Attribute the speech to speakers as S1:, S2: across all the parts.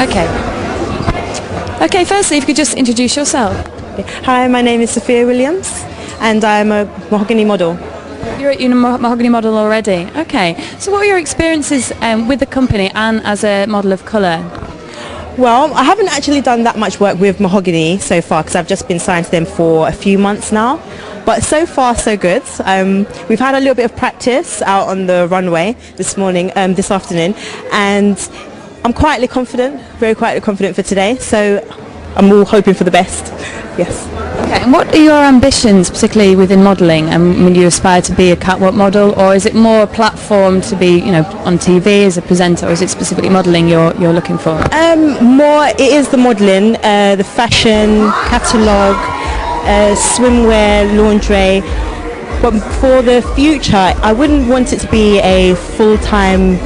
S1: Okay. Okay, firstly, if you could just introduce yourself.
S2: Hi, my name is Sophia Williams and I'm a mahogany model.
S1: You're a mahogany model already. Okay. So what are your experiences with the company and as a model of colour?
S2: Well, I haven't actually done that much work with mahogany so far because I've just been signed to them for a few months now. But so far, so good. We've had a little bit of practice out on the runway this afternoon, and I'm quietly confident, very quietly confident for today. So I'm all hoping for the best. Yes.
S1: Okay. And what are your ambitions, particularly within modelling? When you aspire to be a catwalk model, or is it more a platform to be, on TV as a presenter, or is it specifically modelling you're looking for?
S2: It is the modelling, the fashion catalogue, swimwear, lingerie. But for the future, I wouldn't want it to be a full-time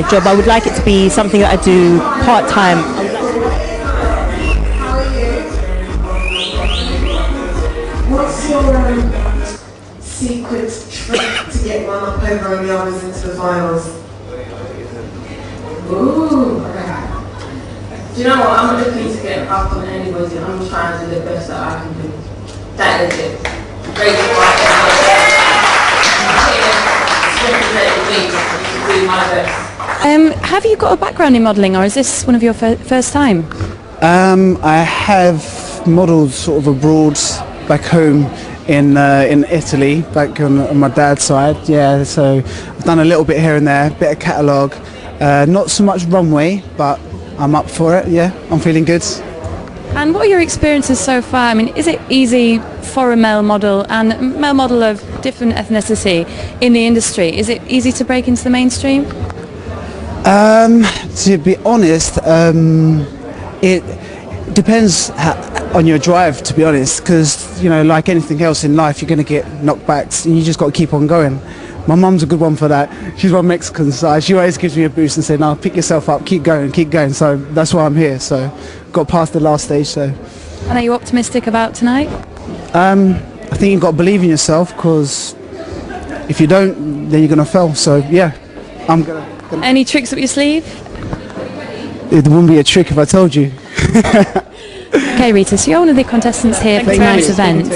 S2: job. I would like it to be something that I do part-time.
S3: What's your secret trick to get one up over and the others into the finals? Ooh, okay. Do you know what? I'm looking to get up on anybody. I'm trying to do the best that I can do. That is it. Great to my best.
S1: Have you got a background in modelling, or is this one of your first time?
S4: I have modelled sort of abroad, back home in Italy, back on my dad's side. Yeah, so I've done a little bit here and there, bit of catalogue. Not so much runway, but I'm up for it. Yeah, I'm feeling good.
S1: And what are your experiences so far? Is it easy for a male model and a male model of different ethnicity in the industry? Is it easy to break into the mainstream?
S4: To be honest, it depends on your drive, to be honest, because like anything else in life, you're going to get knockbacks and you just got to keep on going. My mum's a good one for that. She's one Mexican, so she always gives me a boost and says, "No, pick yourself up, keep going." So that's why I'm here. So got past the last stage. So.
S1: And are you optimistic about tonight?
S4: I think you've got to believe in yourself, because if you don't, then you're going to fail. So yeah, I'm gonna.
S1: Any tricks up your sleeve?
S4: It wouldn't be a trick if I told you.
S1: Okay, Rita, so you're one of the contestants here for tonight's event.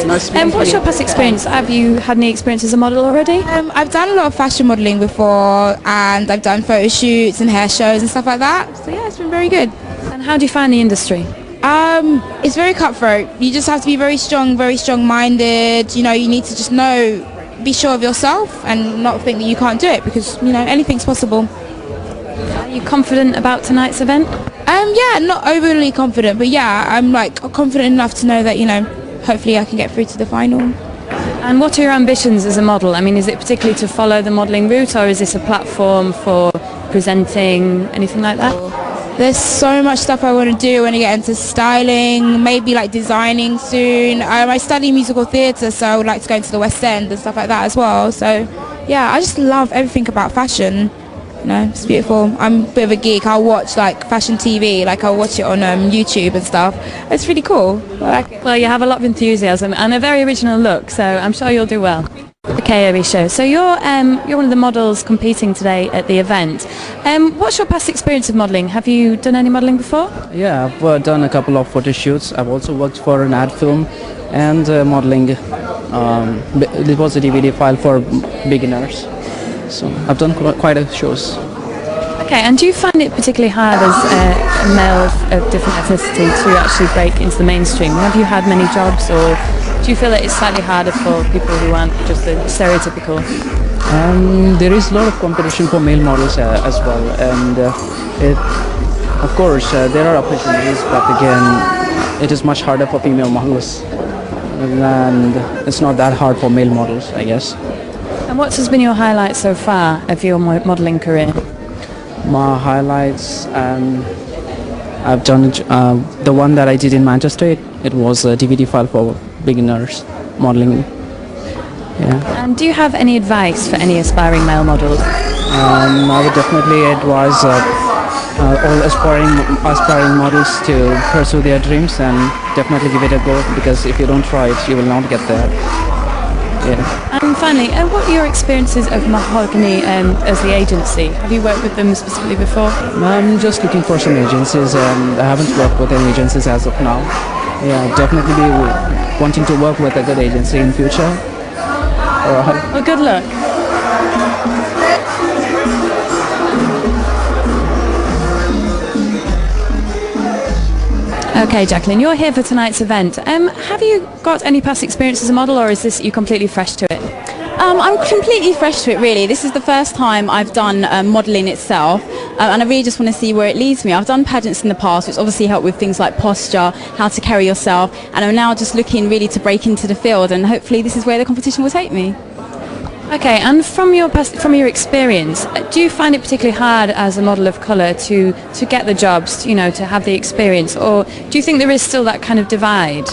S1: What's your past experience? Have you had any experience as a model already?
S5: I've done a lot of fashion modelling before, and I've done photo shoots and hair shows and stuff like that. So yeah, it's been very good.
S1: And how do you find the industry?
S5: It's very cutthroat. You just have to be very strong-minded. You need to just be sure of yourself and not think that you can't do it, because anything's possible.
S1: Are you confident about tonight's event?
S5: Yeah, not overly confident, but yeah, I'm confident enough to know that hopefully I can get through to the final.
S1: And what are your ambitions as a model? Is it particularly to follow the modelling route, or is this a platform for presenting, anything like that?
S5: There's so much stuff I want to do when I get into styling, maybe designing soon. I study musical theatre, so I would like to go into the West End and stuff like that as well. So yeah, I just love everything about fashion. It's beautiful. I'm a bit of a geek. I'll watch fashion TV, I'll watch it on YouTube and stuff. It's really cool.
S1: Well, you have a lot of enthusiasm and a very original look, so I'm sure you'll do well. Okay, Arisha, so you're one of the models competing today at the event. What's your past experience of modelling? Have you done any modelling before?
S6: Yeah, I've done a couple of photo shoots. I've also worked for an ad film and modelling. It was a DVD file for beginners. So I've done quite a shows.
S1: Okay, and do you find it particularly hard as a male of different ethnicity to actually break into the mainstream? Have you had many jobs, or do you feel that it's slightly harder for people who aren't just the stereotypical?
S6: There is a lot of competition for male models as well, and of course there are opportunities, but again it is much harder for female models, and it's not that hard for male models, I guess.
S1: And what has been your highlight so far of your modelling career?
S6: My highlights, I've done the one that I did in Manchester. It was a DVD file for beginners modelling. Yeah.
S1: And do you have any advice for any aspiring male models?
S6: I would definitely advise all aspiring models to pursue their dreams and definitely give it a go, because if you don't try it, you will not get there. Yeah.
S1: And finally, what are your experiences of Mahogany as the agency? Have you worked with them specifically before?
S6: I'm just looking for some agencies, and I haven't worked with any agencies as of now. Yeah, definitely be wanting to work with a good agency in future. All right.
S1: Well, good luck. Okay, Jacqueline, you're here for tonight's event. Have you got any past experience as a model, or is this you completely fresh to it?
S7: I'm completely fresh to it, really. This is the first time I've done modelling itself, and I really just want to see where it leads me. I've done pageants in the past, which obviously help with things like posture, how to carry yourself, and I'm now just looking really to break into the field, and hopefully this is where the competition will take me.
S1: Okay, and from your experience, do you find it particularly hard as a model of colour to get the jobs, you know, to have the experience, or do you think there is still that kind of divide?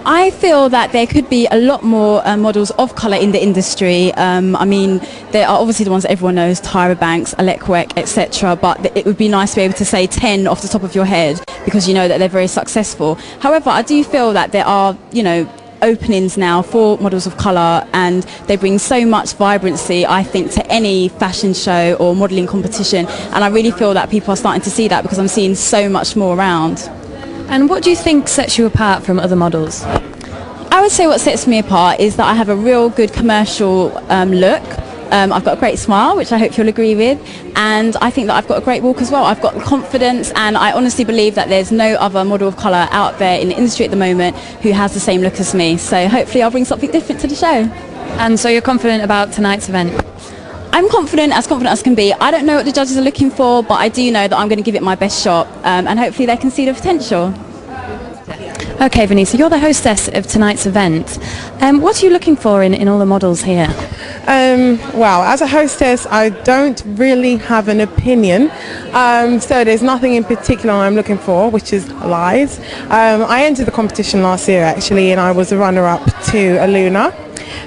S7: I feel that there could be a lot more models of colour in the industry. I mean, there are obviously the ones that everyone knows, Tyra Banks, Alec Weck, etc. But it would be nice to be able to say 10 off the top of your head because you know that they're very successful. However, I do feel that there are, you know, openings now for models of colour, and they bring so much vibrancy, I think, to any fashion show or modelling competition, and I really feel that people are starting to see that because I'm seeing so much more around.
S1: And what do you think sets you apart from other models?
S7: I would say what sets me apart is that I have a real good commercial look. I've got a great smile, which I hope you'll agree with, and I think that I've got a great walk as well. I've got confidence, and I honestly believe that there's no other model of colour out there in the industry at the moment who has the same look as me. So hopefully I'll bring something different to the show.
S1: And so you're confident about tonight's event?
S7: I'm confident as can be. I don't know what the judges are looking for, but I do know that I'm going to give it my best shot, and hopefully they can see the potential.
S1: Okay, Vanessa, you're the hostess of tonight's event. What are you looking for in all the models here?
S3: Well, as a hostess, I don't really have an opinion. So there's nothing in particular I'm looking for, which is lies. I entered the competition last year, actually, and I was a runner-up to Aluna,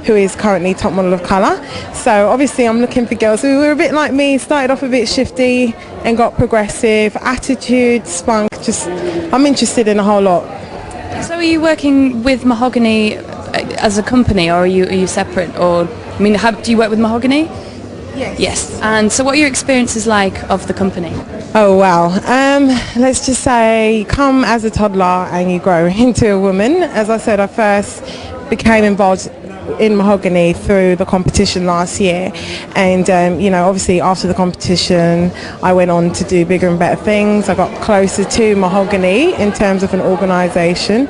S3: who is currently top model of colour. So obviously I'm looking for girls who were a bit like me, started off a bit shifty and got progressive, attitude, spunk, I'm interested in a whole lot.
S1: So are you working with Mahogany as a company, or are you separate? Or, I mean, do you work with Mahogany?
S3: Yes.
S1: Yes. And so what are your experiences like of the company?
S3: Oh wow, let's just say you come as a toddler and you grow into a woman. As I said, I first became involved in Mahogany through the competition last year, and you know, obviously after the competition I went on to do bigger and better things. I got closer to Mahogany in terms of an organisation,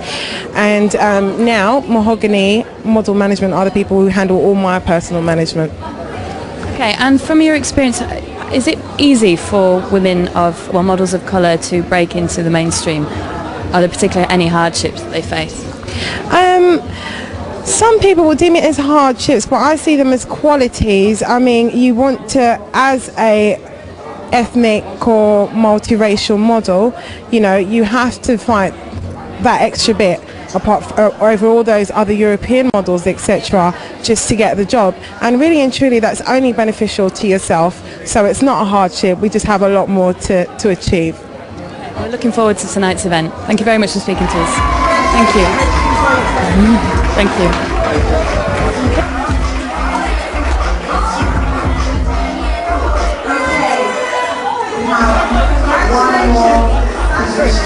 S3: and now Mahogany Model Management are the people who handle all my personal management.
S1: Okay, and from your experience, is it easy for women models of colour to break into the mainstream? Are there particularly any hardships that they face?
S3: Some people will deem it as hardships, but I see them as qualities. I mean, you want to, as a ethnic or multiracial model, you know, you have to fight that extra bit over all those other European models, etc., just to get the job. And really and truly, that's only beneficial to yourself. So it's not a hardship. We just have a lot more to achieve.
S1: We're looking forward to tonight's event. Thank you very much for speaking to us. Thank you. Thank you.
S8: One more.